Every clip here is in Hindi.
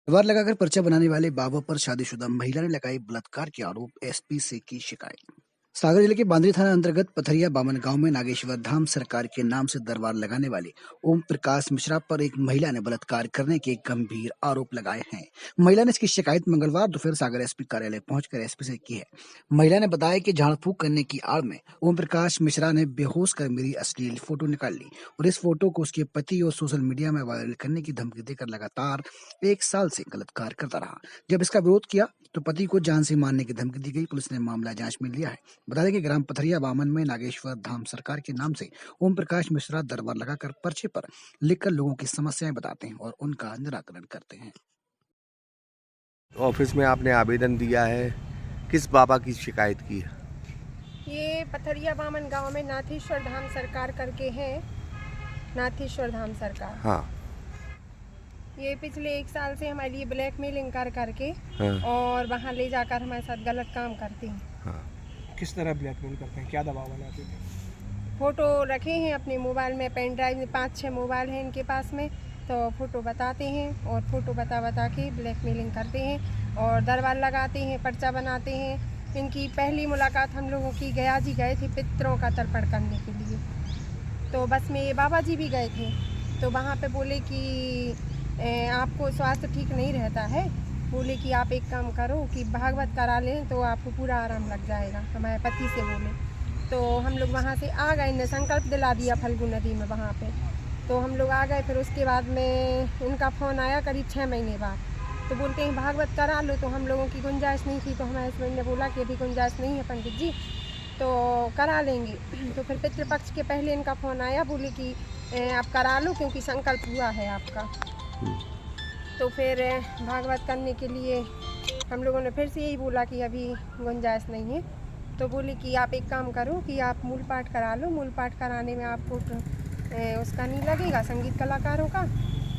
दीवार लगाकर पर्चा बनाने वाले बाबा पर शादीशुदा महिला ने लगाई बलात्कार के आरोप, एसपी से की शिकायत। सागर जिले के बांद्री थाना अंतर्गत पथरिया बामन गांव में नागेश्वर धाम सरकार के नाम से दरबार लगाने वाले ओम प्रकाश मिश्रा पर एक महिला ने बलात्कार करने के गंभीर आरोप लगाए हैं। महिला ने इसकी शिकायत मंगलवार दोपहर सागर एसपी कार्यालय पहुंचकर एसपी से की है। महिला ने बताया कि झाड़ फूंक करने की आड़ में ओम प्रकाश मिश्रा ने बेहोश कर मेरी अश्लील फोटो निकाल ली और इस फोटो को उसके पति और सोशल मीडिया में वायरल करने की धमकी देकर लगातार 1 साल से गलत कार्य करता रहा। जब इसका विरोध किया तो पति को जान से मारने की धमकी दी गई। पुलिस ने मामला जांच में लिया है। बता दें कि ग्राम पथरिया बामन में नागेश्वर धाम सरकार के नाम से ओम प्रकाश मिश्रा दरबार लगाकर पर्चे पर लिखकर लोगों की समस्याएं बताते हैं और उनका निराकरण करते हैं। ऑफिस में आपने आवेदन दिया है, किस बाबा की शिकायत की है? ये पथरिया बामन गांव में नाथेश्वर धाम सरकार करके है। नाथेश्वर धाम सरकार, हाँ। ये पिछले 1 साल से हमारे लिए ब्लैकमेलिंग कर करके हाँ। और वहाँ ले जाकर हमारे साथ गलत काम करते हैं। हाँ। किस तरह ब्लैकमेल करते हैं, क्या दबाव बनाते हैं? फ़ोटो रखे हैं अपने मोबाइल में, पेन ड्राइव में 5-6 मोबाइल हैं इनके पास में, तो फ़ोटो बताते हैं और फ़ोटो बता के ब्लैकमेलिंग करते हैं और दरबार लगाते हैं, पर्चा बनाते हैं। इनकी पहली मुलाकात हम लोगों की गया जी गए थे पितरों का तर्पण करने के लिए, तो बस में ये बाबा जी भी गए थे। तो वहाँ पे बोले कि आपको स्वास्थ्य ठीक नहीं रहता है, बोले कि आप एक काम करो कि भागवत करा लें तो आपको पूरा आराम लग जाएगा, हमारे पति से बोले। तो हम लोग वहाँ से आ गए, इन्हें संकल्प दिला दिया फल्गु नदी में वहाँ पे, तो हम लोग आ गए। फिर उसके बाद में इनका फ़ोन आया करीब 6 महीने बाद, तो बोलते हैं भागवत करा लो। तो हम लोगों की गुंजाइश नहीं थी, तो हमारे हस्बैंड ने बोला कि अभी गुंजाइश नहीं है पंडित जी, तो करा लेंगे। तो फिर पितृपक्ष के पहले इनका फ़ोन आया, बोले कि आप करा लो क्योंकि संकल्प हुआ है आपका। तो फिर भागवत करने के लिए हम लोगों ने फिर से यही बोला कि अभी गुंजाइश नहीं है। तो बोले कि आप एक काम करो कि आप मूल पाठ करा लो, मूल पाठ कराने में आपको उसका नहीं लगेगा, संगीत कलाकारों का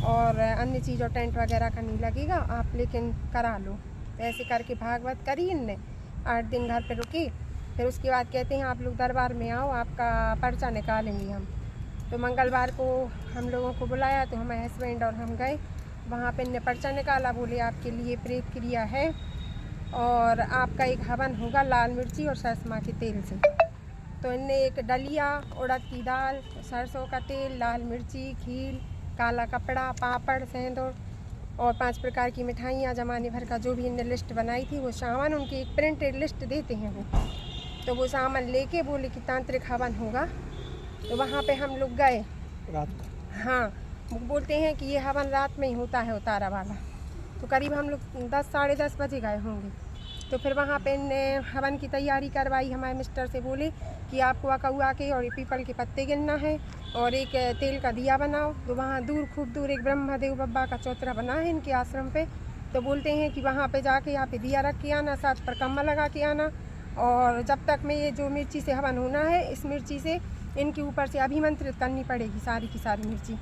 और अन्य चीज़ों टेंट वगैरह का नहीं लगेगा, आप लेकिन करा लो। तो ऐसे करके भागवत करी इनने, 8 दिन घर पे रुकी। फिर उसके बाद कहते हैं आप लोग दरबार में आओ, आपका पर्चा निकालेंगे हम। तो मंगलवार को हम लोगों को बुलाया, तो हमारे हस्बैंड और हम गए वहाँ पे। इनने पर्चा निकाला, बोले आपके लिए प्रेत क्रिया है और आपका एक हवन होगा लाल मिर्ची और सरसों के तेल से। तो इनने एक डलिया, उड़द की दाल, सरसों का तेल, लाल मिर्ची, खीर, काला कपड़ा, पापड़, सेंदूर और 5 प्रकार की मिठाइयाँ, जमाने भर का जो भी इनने लिस्ट बनाई थी वो सामान, उनकी एक प्रिंटेड लिस्ट देते हैं वो, तो वो सामान लेके बोले कि तांत्रिक हवन होगा। तो वहाँ पे हम लोग गए रात को? हाँ, वो बोलते हैं कि ये हवन रात में ही होता है उतारा वाला। तो करीब हम लोग 10 साढ़े 10 बजे गए होंगे। तो फिर वहाँ पे इनने हवन की तैयारी करवाई। हमारे मिस्टर से बोले कि आपको अकउआ के और पीपल के पत्ते गिनना है और एक तेल का दिया बनाओ। तो वहाँ दूर, खूब दूर एक ब्रह्मदेव बाबा का चौतरा बना है इनके आश्रम पे। तो बोलते हैं कि वहाँ पे जाके यहाँ पे दिया रख के आना, 7 परिक्रमा लगा के आना और जब तक में ये जो मिर्ची से हवन होना है, इस मिर्ची से इनके ऊपर से अभिमंत्रित करनी पड़ेगी सारी की सारी मिर्ची।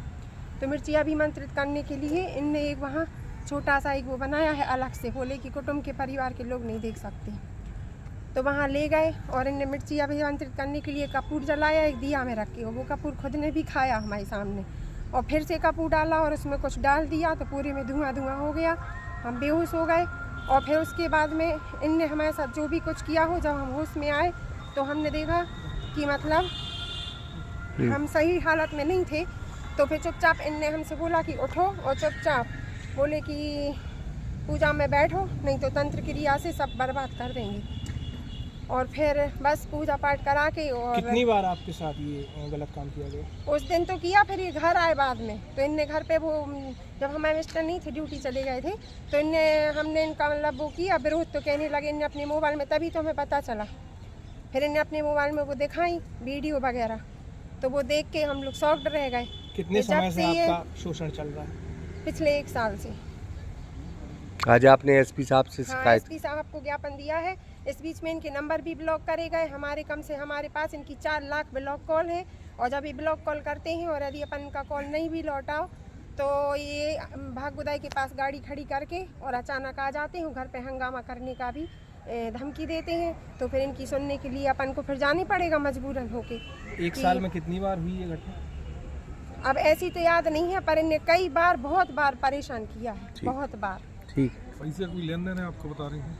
तो मिर्ची अभिमंत्रित करने के लिए इनने एक वहाँ छोटा सा एक वो बनाया है अलग से, बोले कि कुटुंब के परिवार के लोग नहीं देख सकते। तो वहाँ ले गए और इनने मिर्ची अभिमंत्रित करने के लिए कपूर जलाया एक दिया में रख के, और वो कपूर खुद ने भी खाया हमारे सामने और फिर से कपूर डाला और उसमें कुछ डाल दिया, तो पूरे में धुआं धुआं हो गया, हम बेहोश हो गए। और फिर उसके बाद में इनने हमारे साथ जो भी कुछ किया हो, जब हम होश में आए तो हमने देखा कि मतलब हम सही हालत में नहीं थे। तो फिर चुपचाप इनने हमसे बोला कि उठो और चुपचाप बोले कि पूजा में बैठो, नहीं तो तंत्र क्रिया से सब बर्बाद कर देंगे। और फिर बस पूजा पाठ करा के और कितनी बार आपके साथ ये गलत काम किया गया? उस दिन तो किया, फिर ये घर आए बाद में। तो इनने घर पे वो, जब हमारे मिस्टर नहीं थे, ड्यूटी चले गए थे, तो हमने इनका मतलब वो किया विरोध। तो कहने लगे इनने अपने मोबाइल में, तभी तो हमें पता चला। फिर इनने अपने मोबाइल में वो दिखाई वीडियो वगैरह, तो वो देख के हम लोग शॉक्ड रह गए। कितने समय से आपका शोषण चल रहा है? पिछले 1 साल से। आज आपने एसपी साहब से हाँ, शिकायत? एसपी साहब को ज्ञापन दिया है। इस बीच में इनके नंबर भी ब्लॉक करे गए। हमारे पास इनकी 4 लाख ब्लॉक कॉल है, और जब ये ब्लॉक कॉल करते हैं और यदि अपन का कॉल नहीं भी लौटाओ तो ये भागगुदाई के पास गाड़ी खड़ी करके और अचानक आ जाते हैं, घर पे हंगामा करने का भी धमकी देते हैं। तो फिर इनकी सुनने के लिए अपन को फिर जाने पड़ेगा मजबूरन होके। 1 साल में कितनी बार हुई ये घटना? अब ऐसी तो याद नहीं है, पर इन्हें कई बार बहुत बार परेशान किया है, बहुत बार। ठीक। पैसे कोई लेन देन है आपको बता रही हैं?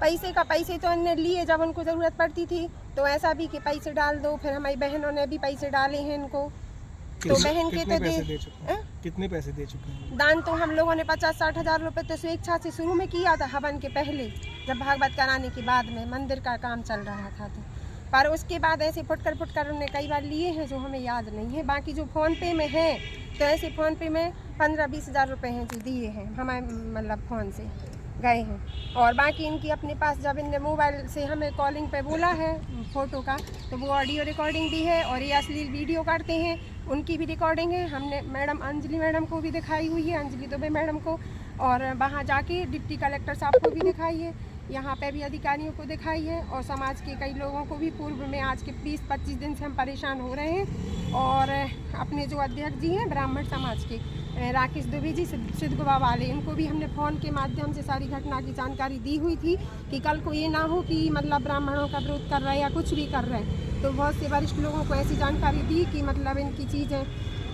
पैसे तो इन्हें लिए जब उनको ज़रूरत पड़ती थी, तो ऐसा भी कि पैसे डाल दो। फिर हमारी बहनों ने भी पैसे डाले हैं इनको, तो बहन के कितने तो पैसे दे चुके हैं? कितने पैसे दे चुके हैं? दान तो हम लोगों ने 50-60 हज़ार रुपये तो स्वेच्छा से शुरू में किया था, हवन के पहले, जब भागवत कराने के बाद में मंदिर का काम चल रहा था। तो पर उसके बाद ऐसे फुटकर उन्होंने कई बार लिए हैं जो हमें याद नहीं है। बाकी जो फ़ोन पे में है, तो ऐसे फ़ोन पे में 15-20 हज़ार रुपये हैं जो दिए हैं हमारे, मतलब फ़ोन से गए हैं। और बाकी इनकी अपने पास जब इनने मोबाइल से हमें कॉलिंग पे बोला है फ़ोटो का, तो वो ऑडियो रिकॉर्डिंग भी है, और ये अश्लील वीडियो करते हैं उनकी भी रिकॉर्डिंग है। हमने मैडम अंजलि मैडम को भी दिखाई हुई है, अंजलि दुबे मैडम को, और वहाँ जाके डिप्टी कलेक्टर साहब को भी दिखाई है, यहाँ पे भी अधिकारियों को दिखाई है, और समाज के कई लोगों को भी। पूर्व में आज के 20-25 दिन से हम परेशान हो रहे हैं। और अपने जो अध्यक्ष जी हैं ब्राह्मण समाज के, राकेश दुबे जी, सिद्धगोबा वाले, इनको भी हमने फ़ोन के माध्यम से सारी घटना की जानकारी दी हुई थी कि कल को ये ना हो कि मतलब ब्राह्मणों का विरोध कर रहे हैं या कुछ भी कर रहे हैं। तो बहुत से वरिष्ठ लोगों को ऐसी जानकारी दी कि मतलब इनकी चीज़ें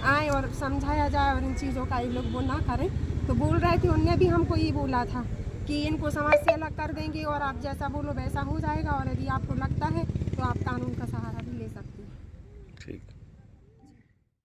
आए और समझाया जाए और इन चीज़ों का ये लोग वो ना करें। तो बोल रहे थे, उनने भी हमको ये बोला था कि इनको समाज से अलग कर देंगे और आप जैसा बोलो वैसा हो जाएगा, और यदि आपको लगता है तो आप कानून का सहारा भी ले सकते हैं।